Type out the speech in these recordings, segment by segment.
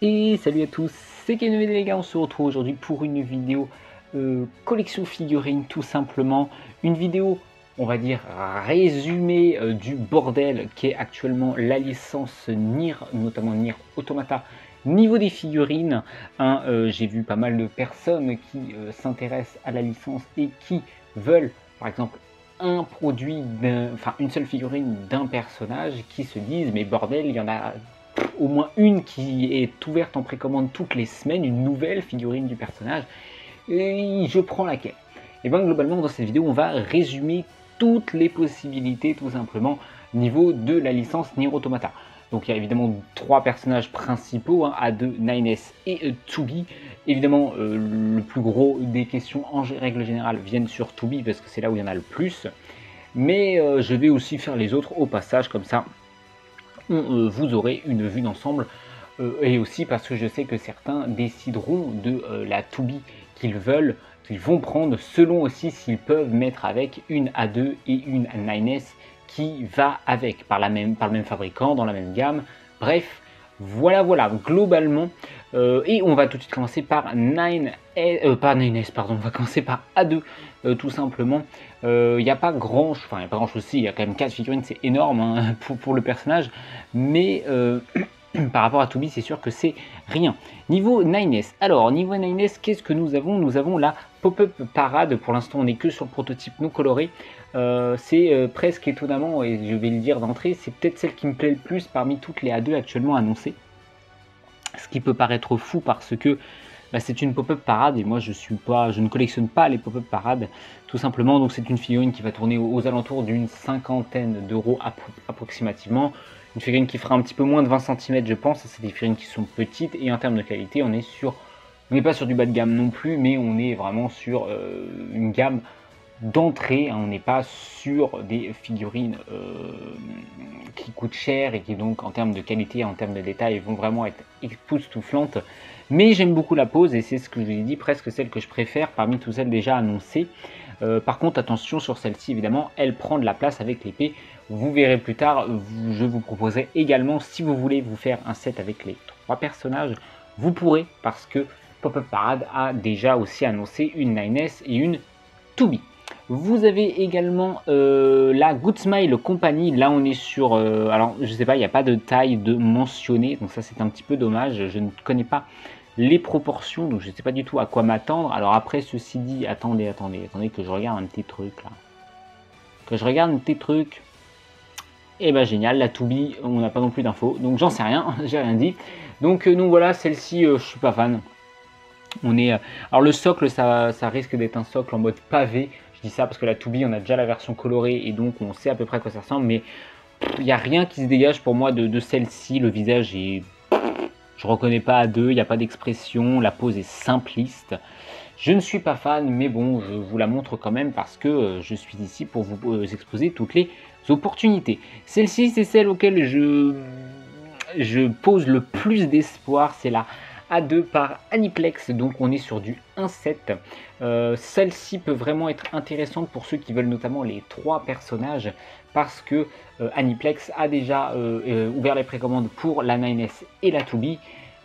Et salut à tous, c'est Kenoé les gars, on se retrouve aujourd'hui pour une vidéo collection figurines tout simplement. Une vidéo, on va dire, résumée du bordel qui est actuellement la licence Nier, notamment Nier Automata. Niveau des figurines, hein, j'ai vu pas mal de personnes qui s'intéressent à la licence et qui veulent, par exemple, un produit, enfin une seule figurine d'un personnage, qui se disent mais bordel, il y en a au moins une qui est ouverte en précommande toutes les semaines, une nouvelle figurine du personnage, et je prends laquelle. Et bien globalement dans cette vidéo on va résumer toutes les possibilités tout simplement niveau de la licence Nier Automata. Donc il y a évidemment trois personnages principaux, hein, A2, Nines et Tsubi. Évidemment le plus gros des questions en règle générale viennent sur Tsubi parce que c'est là où il y en a le plus. Mais je vais aussi faire les autres au passage comme ça vous aurez une vue d'ensemble et aussi parce que je sais que certains décideront de la to-be qu'ils veulent, qu'ils vont prendre selon aussi s'ils peuvent mettre avec une A2 et une 9S qui va avec par le même fabricant, dans la même gamme. Bref, voilà, globalement. Et on va tout de suite commencer par 9S, pardon, on va commencer par A2 tout simplement. Il n'y a pas grand chose, enfin il n'y a pas grand chose aussi, il y a quand même 4 figurines, c'est énorme hein, pour le personnage, mais par rapport à Toby, c'est sûr que c'est rien. Niveau 9S, alors niveau 9S, qu'est-ce que nous avons? Nous avons la Pop-Up Parade, pour l'instant on n'est que sur le prototype non coloré. C'est presque étonnamment, et je vais le dire d'entrée, c'est peut-être celle qui me plaît le plus parmi toutes les A2 actuellement annoncées. Ce qui peut paraître fou parce que c'est une pop-up parade et moi je ne collectionne pas les pop-up parades tout simplement. Donc c'est une figurine qui va tourner aux alentours d'une cinquantaine d'euros approximativement. Une figurine qui fera un petit peu moins de 20 cm je pense. C'est des figurines qui sont petites et en termes de qualité on n'est pas sur du bas de gamme non plus, mais on est vraiment sur une gamme d'entrée, hein. On n'est pas sur des figurines qui coûtent cher et qui donc en termes de qualité, en termes de détails vont vraiment être époustouflantes. Mais j'aime beaucoup la pose et c'est ce que je vous ai dit, presque celle que je préfère parmi toutes celles déjà annoncées. Par contre attention sur celle-ci évidemment, elle prend de la place avec l'épée. Vous verrez plus tard, je vous proposerai également, si vous voulez vous faire un set avec les trois personnages, vous pourrez, parce que Pop-Up Parade a déjà aussi annoncé une 9S et une to-be. Vous avez également la Good Smile Company. Là, on est sur... alors, je sais pas, il n'y a pas de taille de mentionné. Donc ça, c'est un petit peu dommage. Je ne connais pas les proportions. Donc, je ne sais pas du tout à quoi m'attendre. Alors après, ceci dit... Attendez que je regarde un petit truc, là. Que je regarde un petit truc. Et ben génial, la to-be, on n'a pas non plus d'infos. Donc, j'en sais rien. J'ai rien dit. Donc voilà, celle-ci, je suis pas fan. On est... alors, le socle, ça risque d'être un socle en mode pavé. Je dis ça parce que la to-be, on a déjà la version colorée et donc on sait à peu près à quoi ça ressemble, mais il n'y a rien qui se dégage pour moi de celle-ci. Le visage est... je reconnais pas à deux, il n'y a pas d'expression, la pose est simpliste. Je ne suis pas fan, mais bon, je vous la montre quand même parce que je suis ici pour vous exposer toutes les opportunités. Celle-ci, c'est celle auquel je pose le plus d'espoir, c'est la A2 par Aniplex, donc on est sur du 1.7. Celle-ci peut vraiment être intéressante pour ceux qui veulent notamment les trois personnages parce que Aniplex a déjà ouvert les précommandes pour la 9S et la to-be.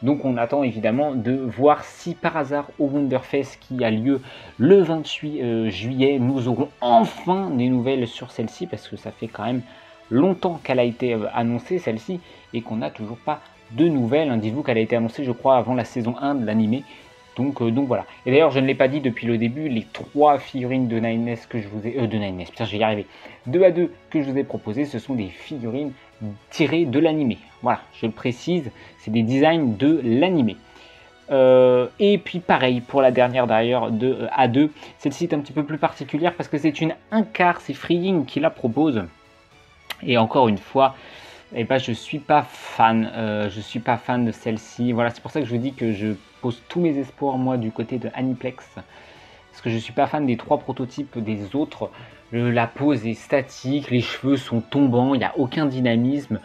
Donc on attend évidemment de voir si par hasard au Wonderfest qui a lieu le 28 juillet, nous aurons enfin des nouvelles sur celle-ci parce que ça fait quand même longtemps qu'elle a été annoncée celle-ci et qu'on n'a toujours pas de nouvelles. Hein. Dites-vous qu'elle a été annoncée je crois avant la saison 1 de l'animé. Donc voilà. Et d'ailleurs je ne l'ai pas dit depuis le début, les trois figurines de 9S que je vous ai... de 9S, putain je vais y arriver. 2 à 2 que je vous ai proposé, ce sont des figurines tirées de l'animé. Voilà, je le précise, c'est des designs de l'animé. Et puis pareil pour la dernière d'ailleurs de A2. Celle-ci est un petit peu plus particulière parce que c'est une 1/4, c'est Freeing qui la propose. Et encore une fois, eh ben, je suis pas fan de celle-ci. Voilà, c'est pour ça que je vous dis que je pose tous mes espoirs moi du côté de Aniplex. Parce que je suis pas fan des trois prototypes des autres. La pose est statique, les cheveux sont tombants, il n'y a aucun dynamisme.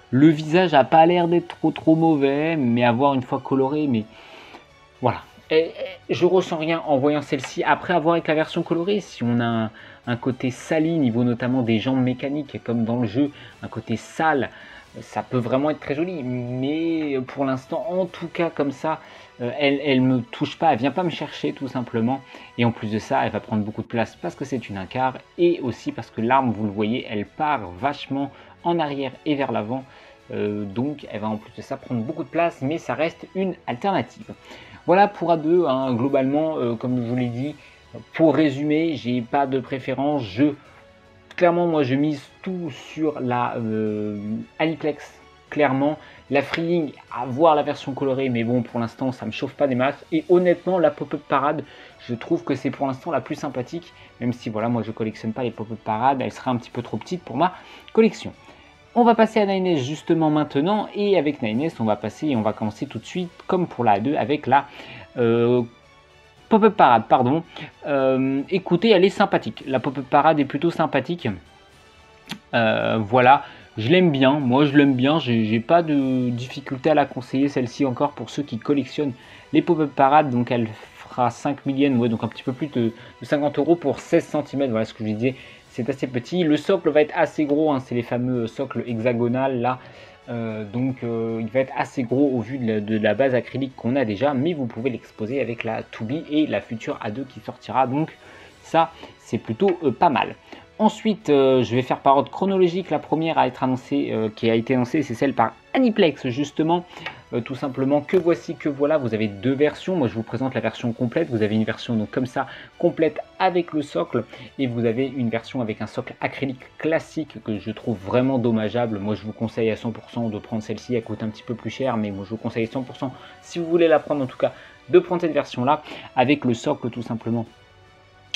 Le visage a pas l'air d'être trop mauvais, mais à voir une fois coloré, mais voilà. Et je ressens rien en voyant celle-ci. Après avoir avec la version colorée, si on a un côté sali, niveau notamment des jambes mécaniques, comme dans le jeu, un côté sale, ça peut vraiment être très joli, mais pour l'instant, en tout cas comme ça, elle me touche pas, elle vient pas me chercher tout simplement. Et en plus de ça, elle va prendre beaucoup de place parce que c'est une incar et aussi parce que l'arme, vous le voyez, elle part vachement en arrière et vers l'avant. Donc elle va en plus de ça prendre beaucoup de place, mais ça reste une alternative. Voilà pour A2, hein, globalement, comme je vous l'ai dit, pour résumer, j'ai pas de préférence. Clairement, moi je mise tout sur la Aniplex. Clairement, la Freeing, à voir la version colorée, mais bon, pour l'instant, ça me chauffe pas des masses. Et honnêtement, la Pop-Up Parade, je trouve que c'est pour l'instant la plus sympathique. Même si, voilà, moi je collectionne pas les Pop-Up Parade, elle serait un petit peu trop petite pour ma collection. On va passer à Nines justement maintenant, et avec Nines, on va commencer tout de suite, comme pour la A2, avec la Pop-Up Parade, pardon. Écoutez, elle est sympathique. La Pop-Up Parade est plutôt sympathique. Voilà, je l'aime bien. Moi, je l'aime bien. J'ai pas de difficulté à la conseiller, celle-ci encore, pour ceux qui collectionnent les Pop-Up Parade. Donc, elle fera 5 000 yens, ouais, donc un petit peu plus de 50 € pour 16 cm. Voilà ce que je disais. C'est assez petit. Le socle va être assez gros. Hein, c'est les fameux socles hexagonales là. Il va être assez gros au vu de la base acrylique qu'on a déjà, mais vous pouvez l'exposer avec la 2B et la future A2 qui sortira, donc ça c'est plutôt pas mal. Ensuite, je vais faire par ordre chronologique. La première à être annoncée, qui a été annoncée, c'est celle par Aniplex justement. Tout simplement, que voici, que voilà. Vous avez deux versions. Moi, je vous présente la version complète. Vous avez une version donc comme ça, complète avec le socle, et vous avez une version avec un socle acrylique classique que je trouve vraiment dommageable. Moi, je vous conseille à 100% de prendre celle-ci. Elle coûte un petit peu plus cher, mais moi, je vous conseille 100%, si vous voulez la prendre en tout cas, de prendre cette version-là avec le socle tout simplement.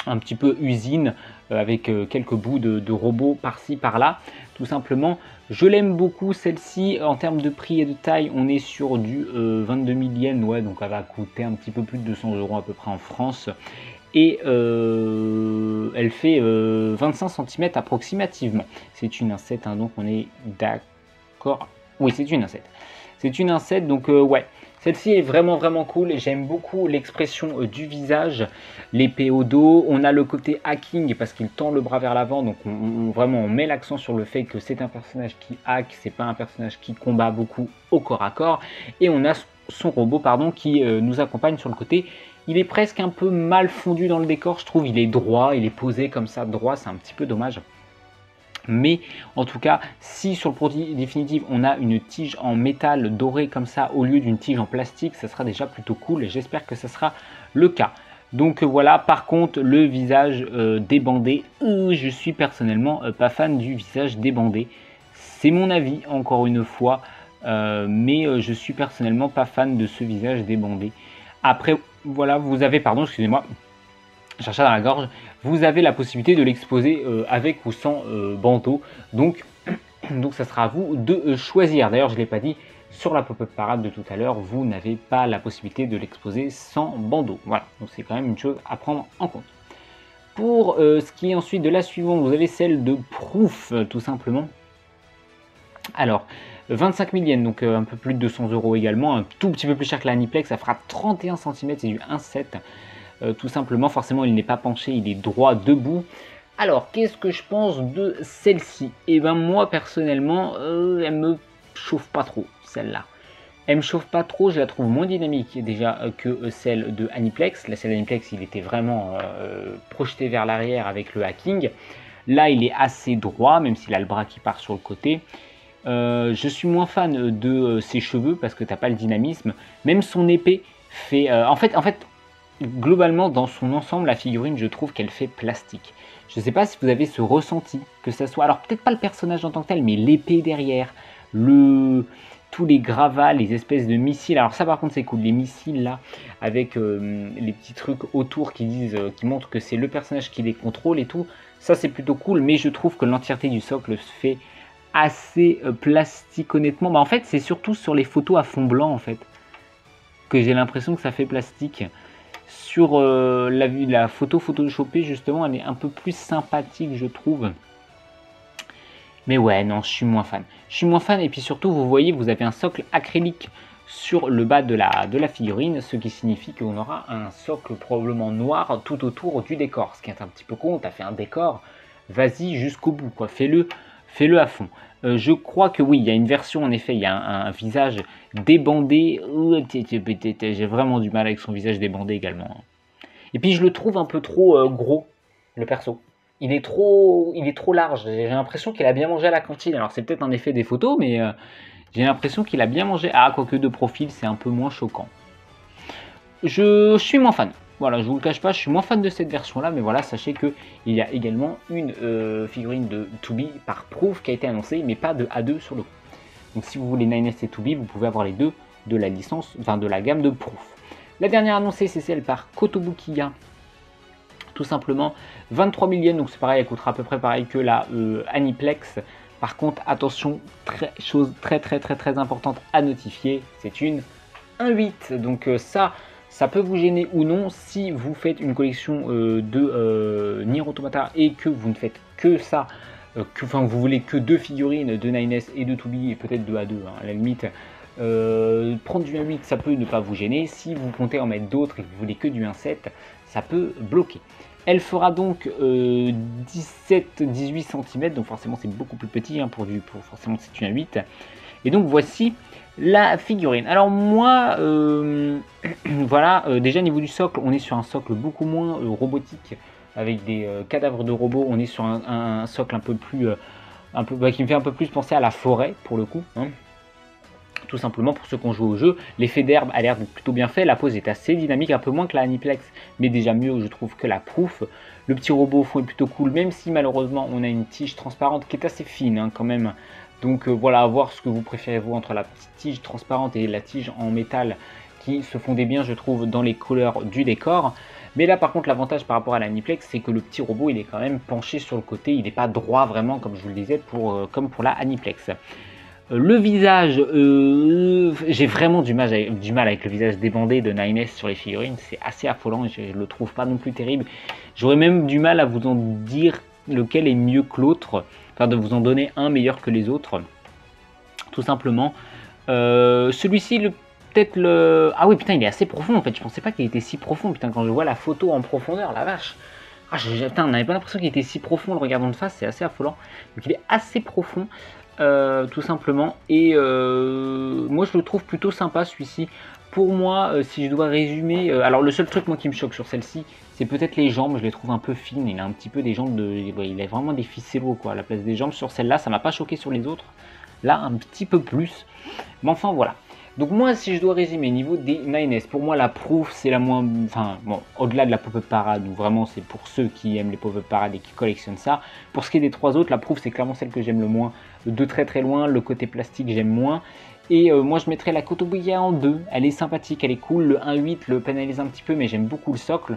Un petit peu usine avec quelques bouts de robots par-ci par-là tout simplement. Je l'aime beaucoup celle-ci. En termes de prix et de taille, on est sur du 22 000 yens, ouais, donc elle va coûter un petit peu plus de 200 € à peu près en France, et elle fait 25 cm approximativement. C'est une 1.7, hein, donc on est d'accord. Oui, c'est une 1.7. C'est une 1.7, donc ouais. Celle-ci est vraiment cool, j'aime beaucoup l'expression du visage, l'épée au dos. On a le côté hacking parce qu'il tend le bras vers l'avant, donc on met l'accent sur le fait que c'est un personnage qui hack, c'est pas un personnage qui combat beaucoup au corps à corps. Et on a son robot qui nous accompagne sur le côté. Il est presque un peu mal fondu dans le décor, je trouve. Il est droit, il est posé comme ça droit, c'est un petit peu dommage. Mais en tout cas, si sur le produit définitif on a une tige en métal doré comme ça au lieu d'une tige en plastique, ça sera déjà plutôt cool et j'espère que ça sera le cas. Donc voilà, par contre le visage débandé, je suis personnellement pas fan du visage débandé. C'est mon avis encore une fois, mais je suis personnellement pas fan de ce visage débandé. Après voilà, vous avez, pardon, excusez-moi, chercher dans la gorge, vous avez la possibilité de l'exposer avec ou sans bandeau, donc ça sera à vous de choisir. D'ailleurs, je ne l'ai pas dit, sur la Pop-Up Parade de tout à l'heure, vous n'avez pas la possibilité de l'exposer sans bandeau. Voilà, donc c'est quand même une chose à prendre en compte. Pour ce qui est ensuite de la suivante, vous avez celle de Proof, tout simplement. Alors, 25 000 yens, donc un peu plus de 200 € également, un tout petit peu plus cher que la Aniplex, ça fera 31 cm, c'est du 1.7. Tout simplement, forcément il n'est pas penché, il est droit debout. Alors qu'est-ce que je pense de celle-ci? Et ben moi personnellement elle me chauffe pas trop, celle-là. Elle me chauffe pas trop, je la trouve moins dynamique déjà que celle de Aniplex. Celle d'Aniplex, il était vraiment projeté vers l'arrière avec le hacking. Là il est assez droit, même s'il a le bras qui part sur le côté. Je suis moins fan de ses cheveux parce que t'as pas le dynamisme. Même son épée fait en fait globalement, dans son ensemble, la figurine, je trouve qu'elle fait plastique. Je ne sais pas si vous avez ce ressenti, que ça soit, alors peut-être pas le personnage en tant que tel, mais l'épée derrière, tous les gravats, les espèces de missiles. Alors ça par contre c'est cool, les missiles là, avec les petits trucs autour qui montrent que c'est le personnage qui les contrôle et tout. Ça c'est plutôt cool, mais je trouve que l'entièreté du socle se fait assez plastique honnêtement. Bah, en fait c'est surtout sur les photos à fond blanc en fait, que j'ai l'impression que ça fait plastique. Sur la photo photoshopée justement, elle est un peu plus sympathique je trouve. Mais ouais, non, je suis moins fan. Je suis moins fan et puis surtout, vous voyez, vous avez un socle acrylique sur le bas de la figurine, ce qui signifie qu'on aura un socle probablement noir tout autour du décor. Ce qui est un petit peu con, tu as fait un décor, vas-y jusqu'au bout, quoi. fais-le à fond. Je crois que oui, il y a une version, en effet, il y a un visage débandé. J'ai vraiment du mal avec son visage débandé également. Et puis je le trouve un peu trop gros, le perso. Il est trop large. J'ai l'impression qu'il a bien mangé à la cantine. Alors c'est peut-être un effet des photos, mais j'ai l'impression qu'il a bien mangé. Ah, quoique de profil, c'est un peu moins choquant. Je suis moins fan. Voilà, je vous le cache pas, je suis moins fan de cette version-là, mais voilà, sachez que il y a également une figurine de 2B par Proof qui a été annoncée, mais pas de A2 sur le coup. Donc si vous voulez 9S et 2B, vous pouvez avoir les deux de la licence, enfin de la gamme de Proof. La dernière annoncée, c'est celle par Kotobukiya. Tout simplement 23 000 yens, donc c'est pareil, elle coûtera à peu près pareil que la Aniplex. Par contre, attention, chose très importante à notifier, c'est une 1.8. Donc ça peut vous gêner ou non si vous faites une collection de Nier Automata et que vous ne faites que ça, enfin vous voulez que 2 figurines de 9S et de 2B et peut-être de A2 hein, à la limite. Prendre du 1.8 ça peut ne pas vous gêner. Si vous comptez en mettre d'autres et que vous voulez que du 1.7, ça peut bloquer. Elle fera donc 17-18 cm, donc forcément c'est beaucoup plus petit hein, pour forcément c'est une 1.8. Et donc voici la figurine. Alors moi, voilà, déjà au niveau du socle, on est sur un socle beaucoup moins robotique, avec des cadavres de robots. On est sur un socle un peu plus, qui me fait un peu plus penser à la forêt pour le coup. Hein. Tout simplement pour ceux qui ont joué au jeu, l'effet d'herbe a l'air d'être plutôt bien fait, la pose est assez dynamique, un peu moins que la Aniplex, mais déjà mieux je trouve que la Proof. Le petit robot au fond est plutôt cool, même si malheureusement on a une tige transparente qui est assez fine hein, quand même. Donc voilà, à voir ce que vous préférez vous entre la petite tige transparente et la tige en métal qui se fondait bien je trouve dans les couleurs du décor. Mais là par contre l'avantage par rapport à l'Aniplex c'est que le petit robot il est quand même penché sur le côté, il n'est pas droit vraiment comme je vous le disais comme pour la Aniplex. Le visage, j'ai vraiment du mal avec le visage débandé de 9S sur les figurines, c'est assez affolant et je le trouve pas non plus terrible. J'aurais même du mal à vous en dire lequel est mieux que l'autre, enfin de vous en donner un meilleur que les autres, tout simplement. Celui-ci, peut-être le... Ah oui putain il est assez profond en fait, je pensais pas qu'il était si profond, putain quand je vois la photo en profondeur, la vache. Ah, putain, on n'avait pas l'impression qu'il était si profond le regardant de face, c'est assez affolant. Donc il est assez profond. Tout simplement, et moi je le trouve plutôt sympa celui-ci. Pour moi, si je dois résumer, alors le seul truc moi qui me choque sur celle-ci, c'est peut-être les jambes. Je les trouve un peu fines, il a un petit peu des jambes il a vraiment des ficellos quoi à la place des jambes. Sur celle-là, ça m'a pas choqué sur les autres, là un petit peu plus, mais enfin voilà. Donc moi si je dois résumer niveau des 9S, pour moi la Proof c'est la moins, enfin bon, au-delà de la pop-up parade où vraiment c'est pour ceux qui aiment les pop-up parades et qui collectionnent ça. Pour ce qui est des trois autres, la Proof c'est clairement celle que j'aime le moins, de très loin. Le côté plastique j'aime moins, et moi je mettrais la Kotobukiya en 2, elle est sympathique, elle est cool. Le 1.8 le pénalise un petit peu mais j'aime beaucoup le socle,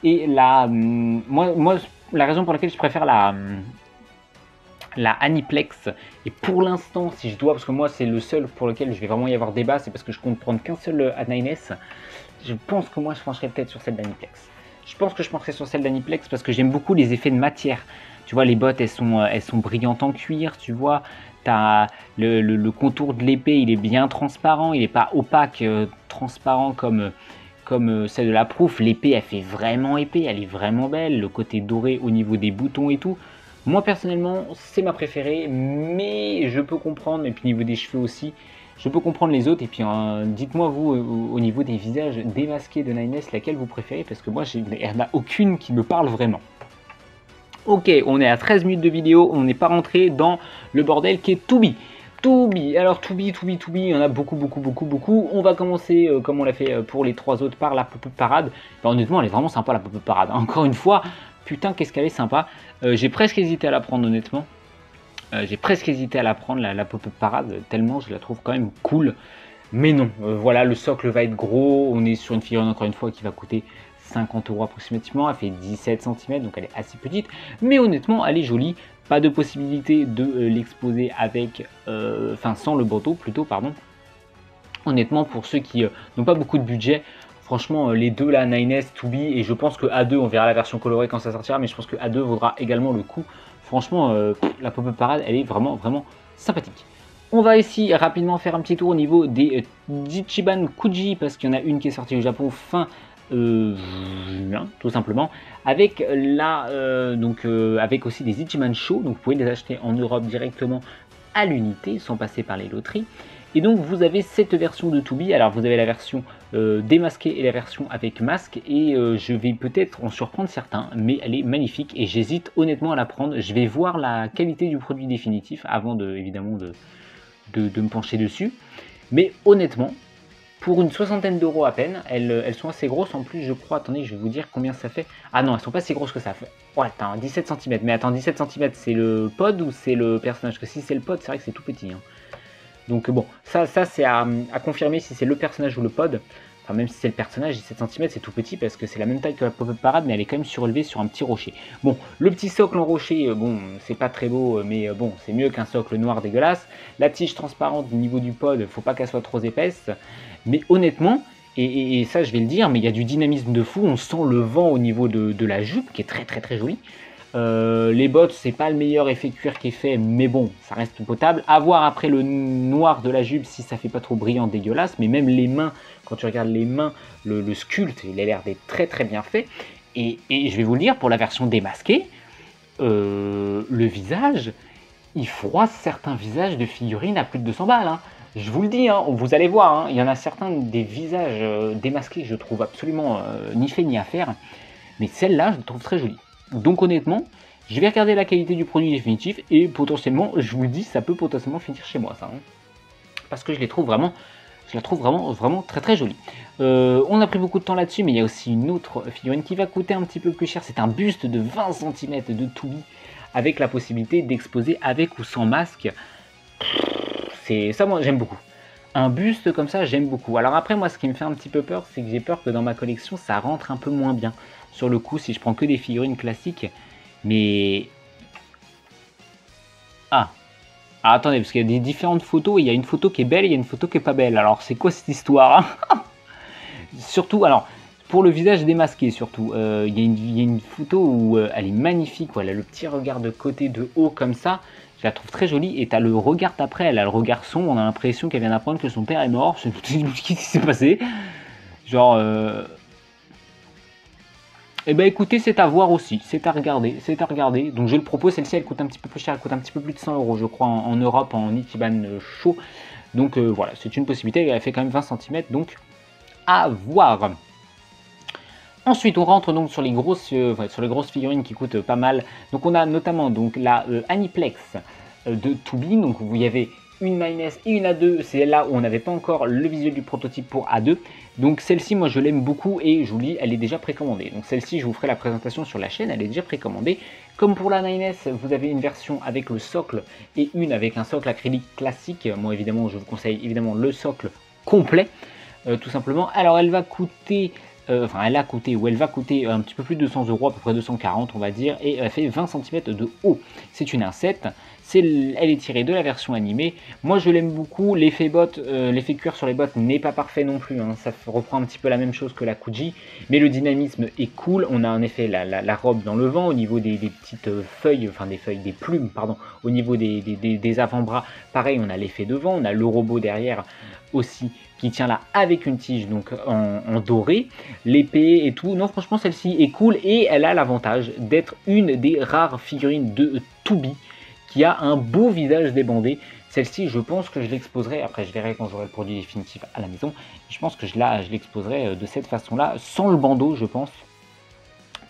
et moi la raison pour laquelle je préfère la Aniplex, et pour l'instant si je dois, parce que moi c'est le seul pour lequel je vais vraiment y avoir débat, c'est parce que je compte prendre qu'un seul A9S, je pense que moi je pencherais peut-être sur celle d'Aniplex. Je pense que je pencherais sur celle d'Aniplex parce que j'aime beaucoup les effets de matière. Tu vois les bottes elles sont brillantes en cuir, tu vois, t'as le contour de l'épée il est bien transparent, il n'est pas opaque, transparent comme celle de la Proof. L'épée elle fait vraiment épée, elle est vraiment belle, le côté doré au niveau des boutons et tout. Moi personnellement c'est ma préférée, mais je peux comprendre, et puis au niveau des cheveux aussi, je peux comprendre les autres. Et puis dites-moi vous au niveau des visages démasqués de 9S laquelle vous préférez, parce que moi il n'y en a aucune qui me parle vraiment. Ok, on est à 13 minutes de vidéo, on n'est pas rentré dans le bordel qui est 2B. 2B, alors 2B, il y en a beaucoup. On va commencer, comme on l'a fait pour les trois autres, par la pop-up parade. Enfin, honnêtement, elle est vraiment sympa la pop-up parade. Encore une fois, putain, qu'est-ce qu'elle est sympa. J'ai presque hésité à la prendre, honnêtement. J'ai presque hésité à la prendre, la pop-up parade, tellement je la trouve quand même cool. Mais non, voilà, le socle va être gros. On est sur une figurine, encore une fois, qui va coûter 50 € approximativement. Elle fait 17 cm, donc elle est assez petite. Mais honnêtement, elle est jolie. Pas de possibilité de l'exposer avec, sans le bandeau plutôt, pardon. Honnêtement, pour ceux qui n'ont pas beaucoup de budget, franchement, les deux là, 9S, 2B, et je pense que A2, on verra la version colorée quand ça sortira, mais je pense que A2 vaudra également le coup. Franchement, la pop-up parade, elle est vraiment sympathique. On va ici rapidement faire un petit tour au niveau des Ichiban Kuji, parce qu'il y en a une qui est sortie au Japon fin juin, tout simplement, avec avec aussi des Ichiman Show, donc vous pouvez les acheter en Europe directement à l'unité, sans passer par les loteries. Et donc vous avez cette version de Tubi, alors vous avez la version démasquée et la version avec masque, et je vais peut-être en surprendre certains, mais elle est magnifique et j'hésite honnêtement à la prendre. Je vais voir la qualité du produit définitif avant évidemment de me pencher dessus, mais honnêtement, pour une soixantaine d'euros à peine, elles sont assez grosses en plus, je crois. Attendez, je vais vous dire combien ça fait. Ah non, elles sont pas si grosses que ça. Ouais, attends, 17 cm. Mais attends, 17 cm, c'est le pod ou c'est le personnage? Parce que si c'est le pod, c'est vrai que c'est tout petit. Hein. Donc bon, ça c'est à confirmer si c'est le personnage ou le pod. Enfin, même si c'est le personnage, 17 cm, c'est tout petit parce que c'est la même taille que la pop-up parade, mais elle est quand même surélevée sur un petit rocher. Bon, le petit socle en rocher, bon, c'est pas très beau, mais bon, c'est mieux qu'un socle noir dégueulasse. La tige transparente au niveau du pod, faut pas qu'elle soit trop épaisse. Mais honnêtement, et ça je vais le dire, mais il y a du dynamisme de fou, on sent le vent au niveau de la jupe, qui est très très très jolie. Les bottes, c'est pas le meilleur effet cuir qui est fait, mais bon, ça reste potable. À voir après le noir de la jupe si ça fait pas trop brillant, dégueulasse. Mais même les mains, quand tu regardes les mains, le sculpte, il a l'air d'être très très bien fait. Et je vais vous le dire, pour la version démasquée, le visage, il froisse certains visages de figurines à plus de 200 balles. Hein. Je vous le dis, hein, vous allez voir, hein, il y en a certains des visages démasqués que je trouve absolument ni fait ni à faire. Mais celle-là, je la trouve très jolie. Donc honnêtement, je vais regarder la qualité du produit définitif et potentiellement, je vous le dis, ça peut potentiellement finir chez moi ça. Hein. Parce que je la trouve vraiment très très jolie. On a pris beaucoup de temps là-dessus, mais il y a aussi une autre figurine qui va coûter un petit peu plus cher. C'est un buste de 20 cm de Tubi avec la possibilité d'exposer avec ou sans masque. C'est ça, moi j'aime beaucoup. Un buste comme ça, j'aime beaucoup. Alors après, moi, ce qui me fait un petit peu peur, c'est que j'ai peur que dans ma collection, ça rentre un peu moins bien. Sur le coup, si je prends que des figurines classiques. Mais... Ah, attendez, parce qu'il y a des différentes photos. Il y a une photo qui est belle et il y a une photo qui est pas belle. Alors, c'est quoi cette histoire hein? Surtout, alors, pour le visage démasqué, surtout. Il y a une photo où elle est magnifique. Où elle a le petit regard de côté, de haut, comme ça. Je la trouve très jolie. Et tu as le regard d'après. Elle a le regard sombre. On a l'impression qu'elle vient d'apprendre que son père est mort. Qu'est-ce qui s'est passé? Genre... Eh ben écoutez, c'est à voir aussi, c'est à regarder. Donc je le propose, celle-ci elle coûte un petit peu plus cher, elle coûte un petit peu plus de 100 € je crois en Europe, en Ichiban Show. Donc voilà, c'est une possibilité, elle fait quand même 20 cm, donc à voir. Ensuite, on rentre donc sur les grosses figurines qui coûtent pas mal. Donc on a notamment donc la Aniplex de Tubi, donc vous y avez une A1S et une A2, c'est là où on n'avait pas encore le visuel du prototype pour A2. Donc celle-ci, moi je l'aime beaucoup et je vous dis, elle est déjà précommandée. Donc celle-ci, je vous ferai la présentation sur la chaîne, elle est déjà précommandée. Comme pour la 9S, vous avez une version avec le socle et une avec un socle acrylique classique. Moi évidemment, je vous conseille évidemment le socle complet, tout simplement. Alors elle va coûter... elle a coûté, ou elle va coûter un petit peu plus de 200 €, à peu près 240 on va dire, et elle fait 20 cm de haut. C'est une A7, elle est tirée de la version animée. Moi je l'aime beaucoup, l'effet botte, l'effet cuir sur les bottes n'est pas parfait non plus, hein. Ça reprend un petit peu la même chose que la Kuji, mais le dynamisme est cool. On a en effet la robe dans le vent, au niveau des petites feuilles, enfin des plumes, pardon, au niveau des avant-bras, pareil on a l'effet de vent, on a le robot derrière aussi, qui tient là avec une tige donc en doré, l'épée et tout. Non franchement celle-ci est cool et elle a l'avantage d'être une des rares figurines de Tubi qui a un beau visage débandé. Celle-ci je pense que je l'exposerai, après je verrai quand j'aurai le produit définitif à la maison, je pense que je l'exposerai de cette façon là, sans le bandeau je pense,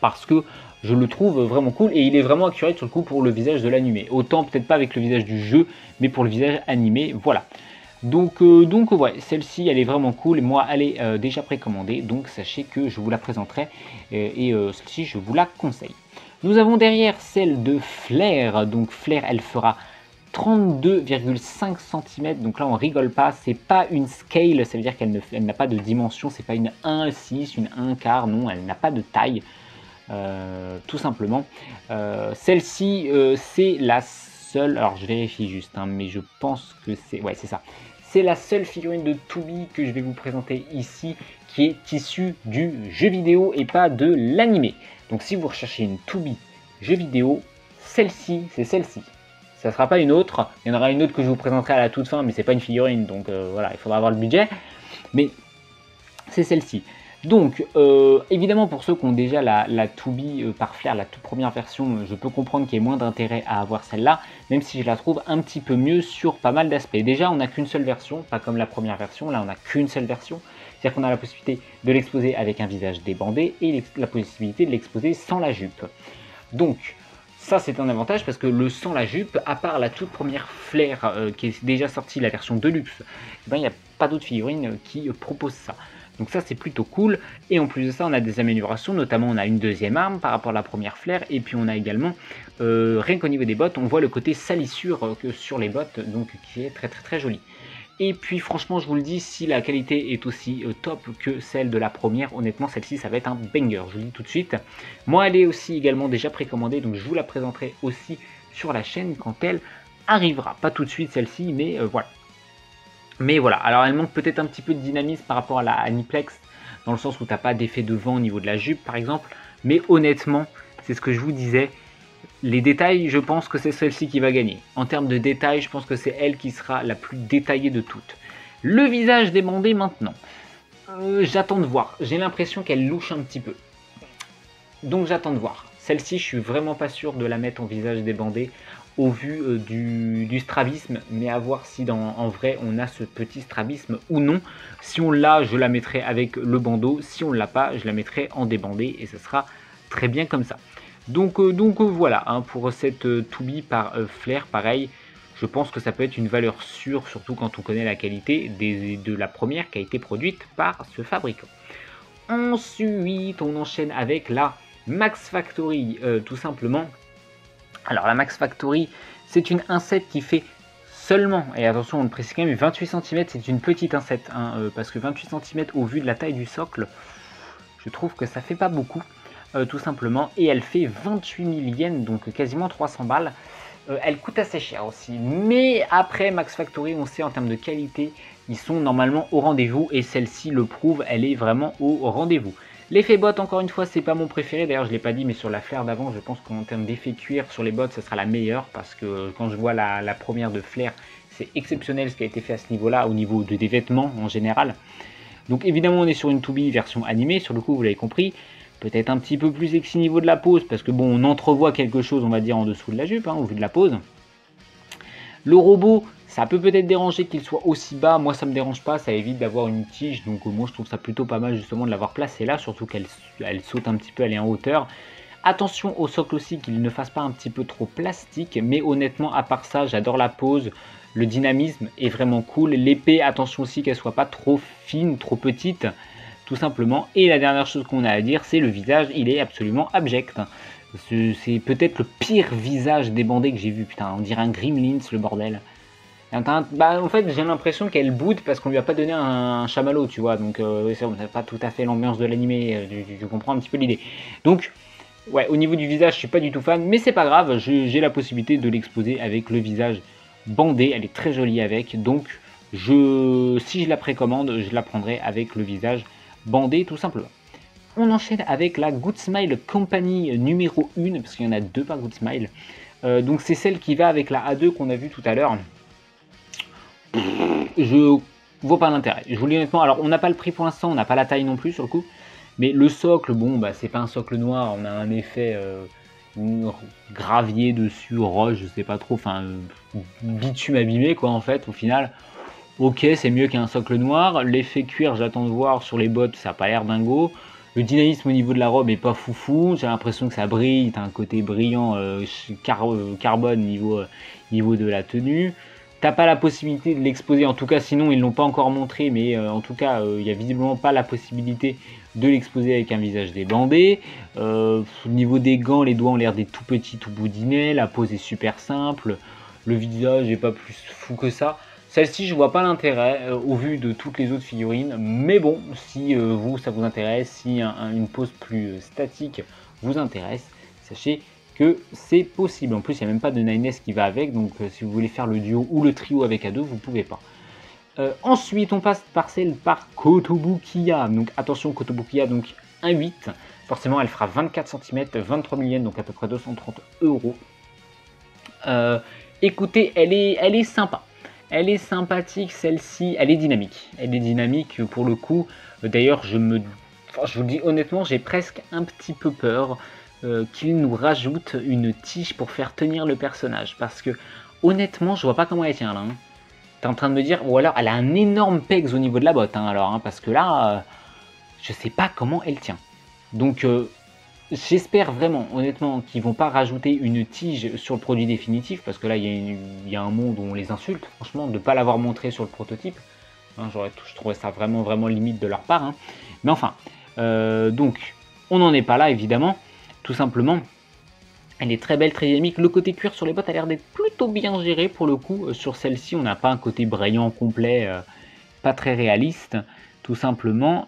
parce que je le trouve vraiment cool et il est vraiment accurate sur le coup pour le visage de l'animé. Autant peut-être pas avec le visage du jeu, mais pour le visage animé, voilà. Donc ouais, celle-ci elle est vraiment cool et moi elle est déjà précommandée, donc sachez que je vous la présenterai et celle-ci je vous la conseille. Nous avons derrière celle de Flair, donc Flair elle fera 32,5 cm, donc là on rigole pas, c'est pas une scale, ça veut dire qu'elle n'a pas de dimension, c'est pas une 1,6, une 1 quart, non, elle n'a pas de taille, tout simplement. Celle-ci c'est la seule, alors je vérifie juste, hein, mais je pense que c'est, ouais c'est ça. C'est la seule figurine de Tubi que je vais vous présenter ici qui est issue du jeu vidéo et pas de l'animé. Donc si vous recherchez une Tubi jeu vidéo, celle-ci, c'est celle-ci. Ça ne sera pas une autre, il y en aura une autre que je vous présenterai à la toute fin, mais c'est pas une figurine, donc voilà, il faudra avoir le budget. Mais c'est celle-ci. Donc, évidemment, pour ceux qui ont déjà la To-Be par Flair, la toute première version, je peux comprendre qu'il y ait moins d'intérêt à avoir celle-là, même si je la trouve un petit peu mieux sur pas mal d'aspects. Déjà, on n'a qu'une seule version, pas comme la première version, là on n'a qu'une seule version. C'est-à-dire qu'on a la possibilité de l'exposer avec un visage débandé et la possibilité de l'exposer sans la jupe. Donc, ça c'est un avantage parce que le sans la jupe, à part la toute première Flair qui est déjà sortie, la version Deluxe, il n'y a pas d'autres figurines qui proposent ça. Donc ça c'est plutôt cool, et en plus de ça on a des améliorations, notamment on a une deuxième arme par rapport à la première Flair, et puis on a également, rien qu'au niveau des bottes, on voit le côté salissure sur les bottes, donc qui est très joli. Et puis franchement je vous le dis, si la qualité est aussi top que celle de la première, honnêtement celle-ci ça va être un banger, je vous le dis tout de suite. Moi elle est aussi également déjà précommandée, donc je vous la présenterai aussi sur la chaîne quand elle arrivera. Pas tout de suite celle-ci, mais voilà. Mais voilà, alors elle manque peut-être un petit peu de dynamisme par rapport à la Aniplex, dans le sens où tu n'as pas d'effet de vent au niveau de la jupe par exemple, mais honnêtement, c'est ce que je vous disais, les détails, je pense que c'est celle-ci qui va gagner. En termes de détails, je pense que c'est elle qui sera la plus détaillée de toutes. Le visage débandé maintenant, j'attends de voir, j'ai l'impression qu'elle louche un petit peu. Donc j'attends de voir. Celle-ci, je suis vraiment pas sûr de la mettre en visage débandé au vu du strabisme, mais à voir si en vrai on a ce petit strabisme ou non. Si on l'a, je la mettrai avec le bandeau. Si on ne l'a pas, je la mettrai en débandé et ce sera très bien comme ça. Donc voilà, hein, pour cette To-Be par Flair, pareil, je pense que ça peut être une valeur sûre, surtout quand on connaît la qualité de la première qui a été produite par ce fabricant. Ensuite, on enchaîne avec la Max Factory, tout simplement. Alors la Max Factory, c'est une incette qui fait seulement, et attention on le précise quand même, 28 cm, c'est une petite incette, hein, parce que 28 cm au vu de la taille du socle, je trouve que ça fait pas beaucoup, tout simplement, et elle fait 28 000 yens, donc quasiment 300 balles. Elle coûte assez cher aussi, mais après Max Factory, on sait en termes de qualité, ils sont normalement au rendez-vous, et celle-ci le prouve, elle est vraiment au rendez-vous. L'effet botte, encore une fois, c'est pas mon préféré. D'ailleurs, je l'ai pas dit, mais sur la Flair d'avant, je pense qu'en termes d'effet cuir sur les bottes, ce sera la meilleure. Parce que quand je vois la première de Flair, c'est exceptionnel ce qui a été fait à ce niveau-là, au niveau des vêtements en général. Donc évidemment, on est sur une To-Be version animée. Sur le coup, vous l'avez compris. Peut-être un petit peu plus sexy au niveau de la pose. Parce que bon, on entrevoit quelque chose, on va dire, en dessous de la jupe, hein, au vu de la pose. Le robot, ça peut peut-être déranger qu'il soit aussi bas, moi ça me dérange pas, ça évite d'avoir une tige, donc moi je trouve ça plutôt pas mal justement de l'avoir placé là, surtout qu'elle saute un petit peu, elle est en hauteur. Attention au socle aussi, qu'il ne fasse pas un petit peu trop plastique, mais honnêtement à part ça, j'adore la pose, le dynamisme est vraiment cool, l'épée, attention aussi qu'elle soit pas trop fine, trop petite, tout simplement. Et la dernière chose qu'on a à dire, c'est le visage, il est absolument abject. C'est peut-être le pire visage débandé que j'ai vu, putain, on dirait un Gremlins le bordel. Bah, en fait, j'ai l'impression qu'elle boude parce qu'on lui a pas donné un chamallow, tu vois, donc ça n'a pas tout à fait l'ambiance de l'animé, tu comprends un petit peu l'idée. Donc, ouais, au niveau du visage, je suis pas du tout fan, mais c'est pas grave, j'ai la possibilité de l'exposer avec le visage bandé, elle est très jolie avec, donc si je la précommande, je la prendrai avec le visage bandé tout simplement. On enchaîne avec la Good Smile Company numéro 1, parce qu'il y en a deux par Good Smile. Donc c'est celle qui va avec la A2 qu'on a vu tout à l'heure. Je vois pas l'intérêt. Je vous le dis honnêtement, alors on n'a pas le prix pour l'instant, on n'a pas la taille non plus sur le coup. Mais le socle, bon, bah c'est pas un socle noir, on a un effet gravier dessus, roche, je sais pas trop, enfin bitume abîmé quoi en fait au final. Ok, c'est mieux qu'un socle noir. L'effet cuir, j'attends de voir sur les bottes, ça a pas l'air dingo. Le dynamisme au niveau de la robe est pas foufou, j'ai l'impression que ça brille, t'as un côté brillant carbone niveau de la tenue. T'as pas la possibilité de l'exposer, en tout cas sinon ils l'ont pas encore montré, mais en tout cas il n'y a visiblement pas la possibilité de l'exposer avec un visage débandé. Au niveau des gants, les doigts ont l'air des tout petits, tout boudinés, la pose est super simple, le visage est pas plus fou que ça. Celle-ci, je vois pas l'intérêt au vu de toutes les autres figurines, mais bon, si vous, ça vous intéresse, si une pose plus statique vous intéresse, sachez que c'est possible. En plus, il n'y a même pas de 9S qui va avec, donc si vous voulez faire le duo ou le trio avec A2, vous pouvez pas. Ensuite, on passe par celle par Kotobukiya. Donc attention, Kotobukiya, donc 1,8. Forcément, elle fera 24 cm, 23 000 yens, donc à peu près 230 euros. Écoutez, elle est sympa. Elle est sympathique, celle-ci, elle est dynamique. Elle est dynamique pour le coup. D'ailleurs, enfin, je vous le dis honnêtement, j'ai presque un petit peu peur qu'il nous rajoute une tige pour faire tenir le personnage. Parce que honnêtement, je vois pas comment elle tient là. Hein. T'es en train de me dire, ou alors elle a un énorme pegs au niveau de la botte, hein, alors, hein, parce que là, je sais pas comment elle tient. Donc j'espère vraiment, honnêtement, qu'ils vont pas rajouter une tige sur le produit définitif, parce que là, il y a un monde où on les insulte, franchement, de ne pas l'avoir montré sur le prototype. Hein, je trouvais ça vraiment, vraiment limite de leur part. Hein. Mais enfin, donc, on n'en est pas là, évidemment, tout simplement. Elle est très belle, très dynamique. Le côté cuir sur les bottes a l'air d'être plutôt bien géré pour le coup. Sur celle-ci, on n'a pas un côté brillant complet, pas très réaliste, tout simplement.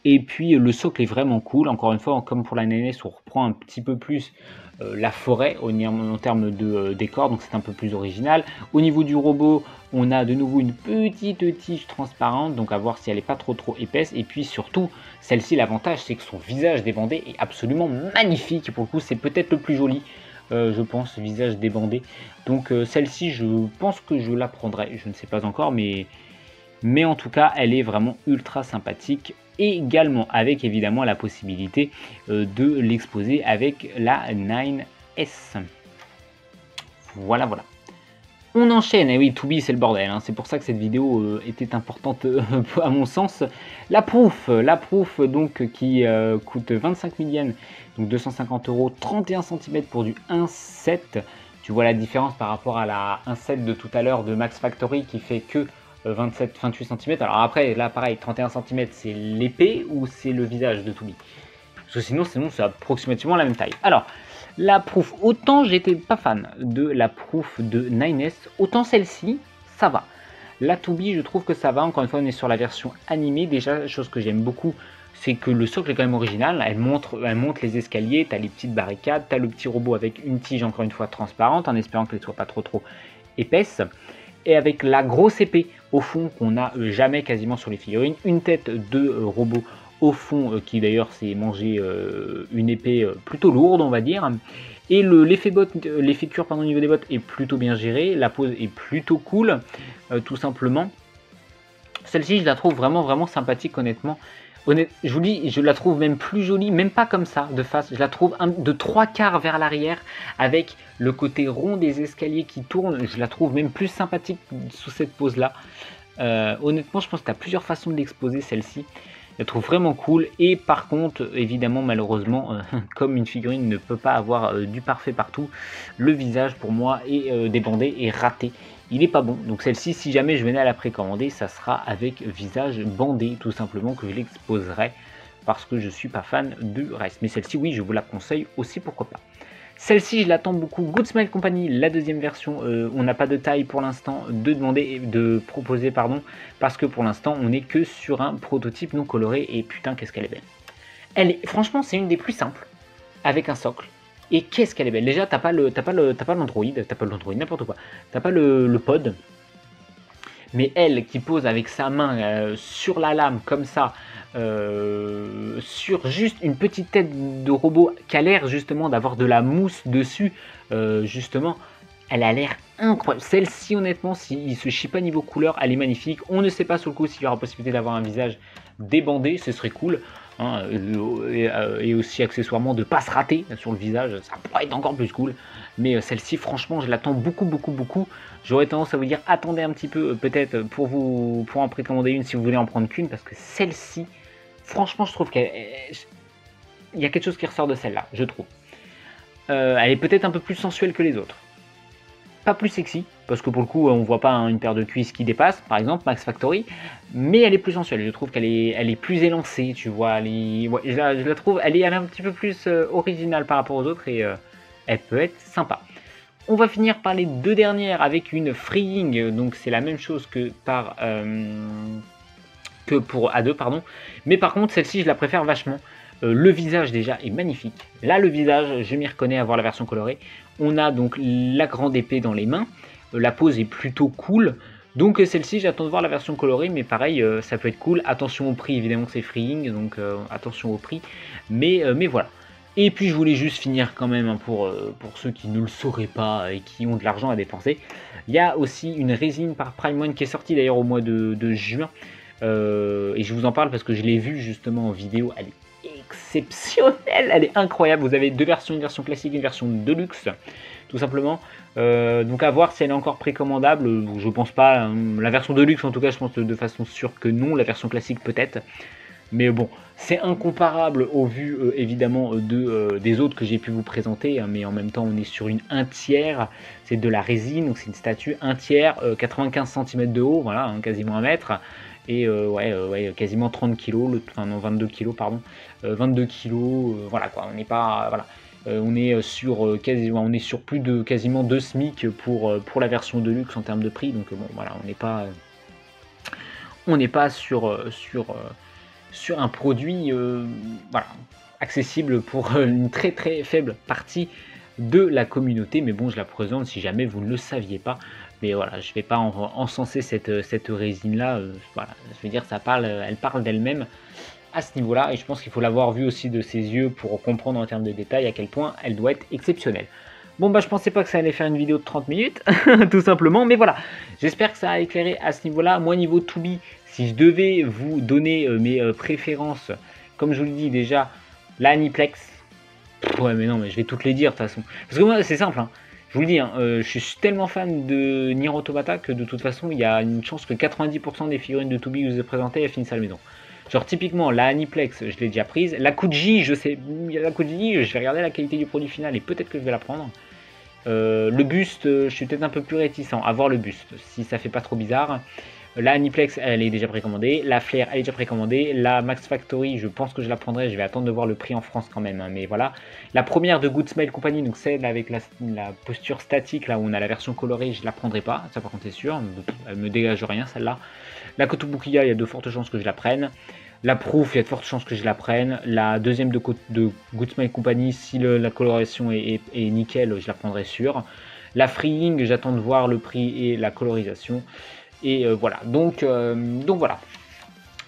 Et puis le socle est vraiment cool. Encore une fois, comme pour la NNS, on reprend un petit peu plus la forêt en termes de décor, donc c'est un peu plus original. Au niveau du robot, on a de nouveau une petite tige transparente, donc à voir si elle n'est pas trop épaisse. Et puis surtout, celle-ci, l'avantage, c'est que son visage débandé est absolument magnifique. Pour le coup, c'est peut-être le plus joli, je pense, visage débandé. Donc celle-ci, je pense que je la prendrai. Je ne sais pas encore, mais en tout cas, elle est vraiment ultra sympathique. Également avec évidemment la possibilité de l'exposer avec la 9S. Voilà, voilà. On enchaîne, et oui, Tubi c'est le bordel, hein. C'est pour ça que cette vidéo était importante à mon sens. La Proof donc qui coûte 25 000 yens, donc 250 €, 31 cm pour du 1.7. Tu vois la différence par rapport à la 1.7 de tout à l'heure de Max Factory qui fait que 28 cm. Alors après, là pareil, 31 cm c'est l'épée ou c'est le visage de Tubi? Parce que sinon c'est approximativement la même taille. Alors, la Proof, autant j'étais pas fan de la Proof de 9S, autant celle-ci, ça va. La Tubi, je trouve que ça va. Encore une fois, on est sur la version animée. Déjà, chose que j'aime beaucoup, c'est que le socle est quand même original. Elle monte les escaliers, tu as les petites barricades, tu as le petit robot avec une tige, encore une fois, transparente, en espérant qu'elle ne soit pas trop épaisse. Et avec la grosse épée au fond qu'on n'a jamais quasiment sur les figurines, une tête de robot au fond qui d'ailleurs s'est mangé une épée plutôt lourde, on va dire. Et l'effet cuir au niveau des bottes est plutôt bien géré, la pose est plutôt cool, tout simplement. Celle-ci, je la trouve vraiment sympathique, honnêtement. Je vous dis, je la trouve même plus jolie, même pas comme ça, de face. Je la trouve de 3/4 vers l'arrière, avec le côté rond des escaliers qui tournent. Je la trouve même plus sympathique sous cette pose-là. Honnêtement, je pense que tu as plusieurs façons de l'exposer, celle-ci. Je la trouve vraiment cool. Et par contre, évidemment, malheureusement, comme une figurine ne peut pas avoir du parfait partout, le visage, pour moi, est débandé et raté. Il n'est pas bon. Donc celle-ci, si jamais je venais à la précommander, ça sera avec visage bandé, tout simplement, que je l'exposerai, parce que je ne suis pas fan du reste. Mais celle-ci, oui, je vous la conseille aussi, pourquoi pas. Celle-ci, je l'attends beaucoup. Good Smile Company, la deuxième version, on n'a pas de taille pour l'instant de proposer, pardon, parce que pour l'instant, on n'est que sur un prototype non coloré, et putain, qu'est-ce qu'elle est belle. Franchement, c'est une des plus simples, avec un socle. Et qu'est-ce qu'elle est belle. Déjà, t'as pas l'Android, n'importe quoi. T'as pas le pod. Mais elle qui pose avec sa main sur la lame comme ça, sur juste une petite tête de robot qui a l'air justement d'avoir de la mousse dessus, justement, elle a l'air incroyable. Celle-ci, honnêtement, s'il se chie pas niveau couleur, elle est magnifique. On ne sait pas sur le coup s'il y aura possibilité d'avoir un visage débandé, ce serait cool. Hein, et aussi accessoirement de pas se rater sur le visage, ça pourrait être encore plus cool. Mais celle-ci, franchement, je l'attends beaucoup. J'aurais tendance à vous dire, attendez un petit peu, peut-être pour en précommander une si vous voulez en prendre qu'une, parce que celle-ci, franchement, je trouve qu'il y a quelque chose qui ressort de celle-là, je trouve. Elle est peut-être un peu plus sensuelle que les autres. Pas plus sexy, parce que pour le coup, on voit pas une paire de cuisses qui dépasse, par exemple, Max Factory, mais elle est plus sensuelle. Je trouve qu'elle est plus élancée, tu vois. Je la trouve, elle est un petit peu plus originale par rapport aux autres et elle peut être sympa. On va finir par les deux dernières avec une Freeing, donc c'est la même chose que pour A2, pardon. Mais par contre, celle-ci, je la préfère vachement. Le visage déjà est magnifique. Là, le visage, je m'y reconnais à voir la version colorée. On a donc la grande épée dans les mains. La pose est plutôt cool. Donc celle-ci, j'attends de voir la version colorée, mais pareil, ça peut être cool. Attention au prix, évidemment, c'est Freeing, donc attention au prix. Mais voilà. Et puis je voulais juste finir quand même, hein, pour ceux qui ne le sauraient pas et qui ont de l'argent à dépenser. Il y a aussi une résine par Prime One qui est sortie d'ailleurs au mois de juin. Et je vous en parle parce que je l'ai vu justement en vidéo, elle est exceptionnelle, elle est incroyable. Vous avez deux versions, une version classique et une version deluxe, tout simplement. Donc à voir si elle est encore précommandable, je pense pas, hein. La version deluxe en tout cas je pense de façon sûre que non, la version classique peut-être. Mais bon, c'est incomparable au vu évidemment des autres que j'ai pu vous présenter, hein, mais en même temps on est sur une 1/3, c'est de la résine, donc c'est une statue 1/3, 95 cm de haut, voilà, hein, quasiment 1 mètre, et ouais, quasiment 30 kg, enfin non 22 kg pardon, 22 kg, voilà quoi, on n'est pas, voilà. On est sur on est sur plus de quasiment 2 SMIC pour la version de luxe en termes de prix, donc bon voilà, on n'est pas sur un produit voilà, accessible pour une très très faible partie de la communauté, mais bon je la présente si jamais vous ne le saviez pas. Mais voilà, je ne vais pas encenser cette résine là, voilà, je veux dire elle parle d'elle-même à ce niveau là, et je pense qu'il faut l'avoir vue aussi de ses yeux pour comprendre en termes de détails à quel point elle doit être exceptionnelle. Bon bah je pensais pas que ça allait faire une vidéo de 30 minutes, tout simplement, mais voilà, j'espère que ça a éclairé à ce niveau-là. Moi niveau Tubi, si je devais vous donner mes préférences, comme je vous le dis déjà, la Aniplex, ouais mais non mais je vais toutes les dire de toute façon, parce que moi c'est simple, hein. Je vous le dis, hein, je suis tellement fan de Nier Automata que de toute façon il y a une chance que 90% des figurines de Tubi que je vous ai présentées elles finissent à la maison. Genre typiquement la Aniplex, je l'ai déjà prise, la Kuji, je sais, la Kuji, je vais regarder la qualité du produit final et peut-être que je vais la prendre. Le buste, je suis peut-être un peu plus réticent à voir le buste, si ça fait pas trop bizarre. La Aniplex, elle est déjà précommandée. La Flair, elle est déjà précommandée. La Max Factory, je pense que je la prendrai. Je vais attendre de voir le prix en France quand même, hein, mais voilà. La première de Good Smile Company, donc celle avec la posture statique, là où on a la version colorée, je la prendrai pas. Ça par contre c'est sûr, elle me dégage rien celle-là. La Kotobukiya, il y a de fortes chances que je la prenne. La Proof, il y a de fortes chances que je la prenne. La deuxième de Good Smile Company, si la coloration est nickel, je la prendrai sûr. La Freeing, j'attends de voir le prix et la colorisation. Et voilà, donc voilà,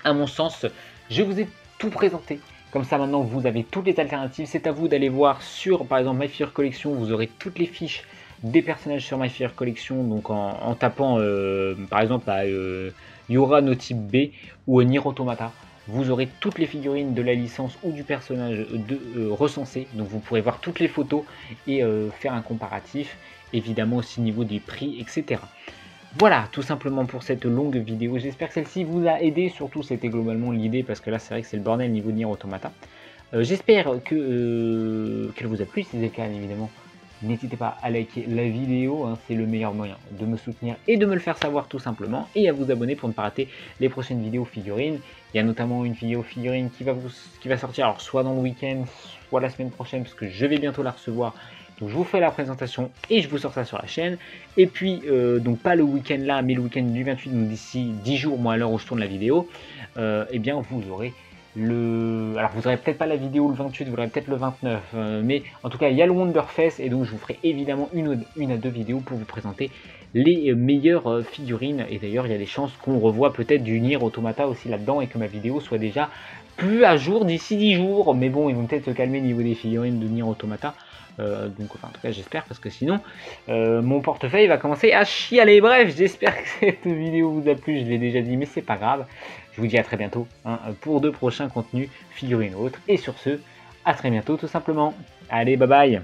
à mon sens, je vous ai tout présenté. Comme ça, maintenant, vous avez toutes les alternatives. C'est à vous d'aller voir sur, par exemple, My Figure Collection. Vous aurez toutes les fiches des personnages sur My Figure Collection. Donc, en tapant, par exemple, à Yora no Type B ou Nier Automata. Vous aurez toutes les figurines de la licence ou du personnage recensées. Donc, vous pourrez voir toutes les photos et faire un comparatif. Évidemment, aussi au niveau des prix, etc. Voilà, tout simplement pour cette longue vidéo. J'espère que celle-ci vous a aidé. Surtout, c'était globalement l'idée parce que là, c'est vrai que c'est le bordel niveau Nier Automata. J'espère qu'elle vous a plu. Si c'est le cas, évidemment, n'hésitez pas à liker la vidéo. Hein, c'est le meilleur moyen de me soutenir et de me le faire savoir tout simplement. Et à vous abonner pour ne pas rater les prochaines vidéos figurines. Il y a notamment une vidéo figurine qui va sortir alors soit dans le week-end, soit la semaine prochaine, parce que je vais bientôt la recevoir. Donc je vous fais la présentation et je vous sors ça sur la chaîne. Et puis, donc pas le week-end là, mais le week-end du 28, donc d'ici 10 jours, moi à l'heure où je tourne la vidéo, eh bien vous aurez le... Alors vous aurez peut-être pas la vidéo le 28, vous aurez peut-être le 29, mais en tout cas il y a le Wonderfest et donc je vous ferai évidemment une à deux vidéos pour vous présenter les meilleures figurines. Et d'ailleurs il y a des chances qu'on revoie peut-être du Nier Automata aussi là-dedans et que ma vidéo soit déjà plus à jour d'ici 10 jours. Mais bon, ils vont peut-être se calmer au niveau des figurines de Nier Automata. Donc enfin, en tout cas j'espère, parce que sinon mon portefeuille va commencer à chialer. Bref, j'espère que cette vidéo vous a plu, je l'ai déjà dit mais c'est pas grave. Je vous dis à très bientôt hein, pour de prochains contenus figurines ou autres. Et sur ce, à très bientôt tout simplement. Allez, bye bye.